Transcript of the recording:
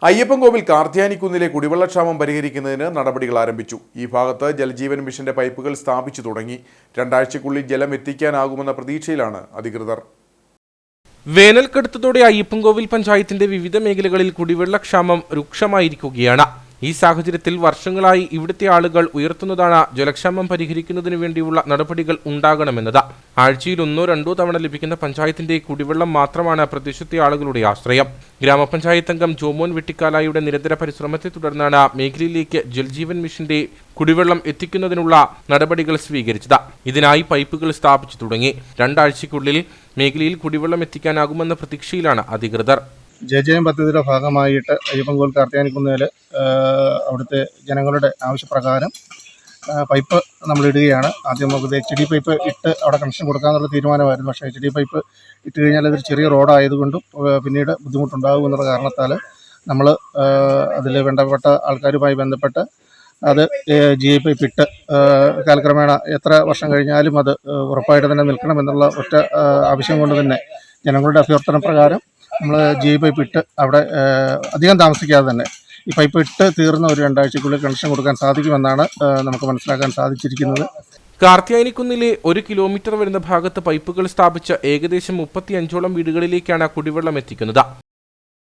അയ്യപ്പൻകോവിൽ കാർത്യാനിക്കുന്നിലെ കുടിവെള്ളക്ഷാമം പരിഹരിക്കുന്നതിന് നടപടികൾ ആരംഭിച്ചു. ഈ ഭാഗത്ത് ജലജീവൻ മിഷന്റെ പൈപ്പുകൾ സ്ഥാപിച്ചു തുടങ്ങി. 2 ആഴ്ചയ്ക്കുള്ളിൽ ജലം എത്തിക്കാനാകുമെന്ന പ്രതീക്ഷയിലാണ് അധികൃതർ. വേനൽക്കടുത്തതോടെ അയ്യപ്പൻകോവിൽ പഞ്ചായത്തിന്റെ വിവിധ മേഖലകളിൽ കുടിവെള്ളക്ഷാമം രൂക്ഷമായിരിക്കുകയാണ്. ഈ സാഹചര്യത്തിൽ വർഷങ്ങളായി ഇവിടുത്തെ ആളുകൾ ഉയർത്തുന്നതാണ് ജലക്ഷാമം പരിഹരിക്കുന്നതിനു വേണ്ടിയുള്ള നടപടികൾ ഉണ്ടാകണമെന്നത്. ആഴ്ചയിൽ 1-2 തവണ ലഭിക്കുന്ന പഞ്ചായത്തിന്റെ കുടിവെള്ളം മാത്രമാണ് പ്രദേശത്തെ ആളുകളുടെ ആശ്രയം. ഗ്രാമപഞ്ചായത്ത് അംഗം ജോമോൻ വെട്ടിക്കാലായുടെ നിരന്തര പരിശ്രമത്തെ തുടർന്നാണ് മേഖലയിലേക്ക് ജൽജീവൻ മിഷന്റെ കുടിവെള്ളം എത്തിക്കുന്നതിനുള്ള നടപടികൾ സ്വീകരിച്ചത്. ഇതിനായി പൈപ്പുകൾ സ്ഥാപിച്ചു തുടങ്ങി. 2 ആഴ്ചയ്ക്കുള്ളിൽ മേഖലയിൽ കുടിവെള്ളം എത്തിക്കാനാകുമെന്ന പ്രതീക്ഷയിലാണ് അധികൃതർ. ജലജീവൻ പദ്ധതിയുടെ ഭാഗമായിട്ട് അയ്യപ്പൻകോവിൽ കാർത്യാനിക്കുന്നിൽ അവിടുത്തെ ജനങ്ങളുടെ ആവശ്യപ്രകാരം പൈപ്പ് നമ്മൾ ഇടുകയാണ്. ആദ്യം നമുക്ക് HD പൈപ്പ് ഇട്ട് അവിടെ കണക്ഷൻ കൊടുക്കാമെന്നുള്ള തീരുമാനമായിരുന്നു. പക്ഷേ HD പൈപ്പ് ഇട്ട് കഴിഞ്ഞാൽ അതൊരു ചെറിയ റോഡായതുകൊണ്ടും പിന്നീട് ബുദ്ധിമുട്ടുണ്ടാകും എന്നുള്ള കാരണത്താൽ നമ്മൾ അതിൽ ബന്ധപ്പെട്ട ആൾക്കാരുമായി ബന്ധപ്പെട്ട് അത് GI പൈപ്പ് ഇട്ട് കാലക്രമേണ എത്ര വർഷം കഴിഞ്ഞാലും അത് ഉറപ്പായിട്ട് തന്നെ നിൽക്കണമെന്നുള്ള ഒറ്റ ആവശ്യം കൊണ്ട് തന്നെ ജനങ്ങളുടെ അഭ്യർത്ഥന പ്രകാരം നമ്മൾ GI പൈപ്പ് ഇട്ട് അവിടെ അധികം താമസിക്കാതെ തന്നെ ഈ പൈപ്പ് ഇട്ട് തീർന്ന ഒരു 2 ആഴ്ചയ്ക്കുള്ളിൽ കണക്ഷൻ കൊടുക്കാൻ സാധിക്കുമെന്നാണ് നമുക്ക് മനസ്സിലാക്കാൻ സാധിച്ചിരിക്കുന്നത്. കാർത്യാനിക്കുന്നിലെ 1 കിലോമീറ്റർ വരുന്ന ഭാഗത്ത് പൈപ്പുകൾ സ്ഥാപിച്ച് ഏകദേശം 35ഓളം വീടുകളിലേക്കാണ് കുടിവെള്ളം എത്തിക്കുന്നത്.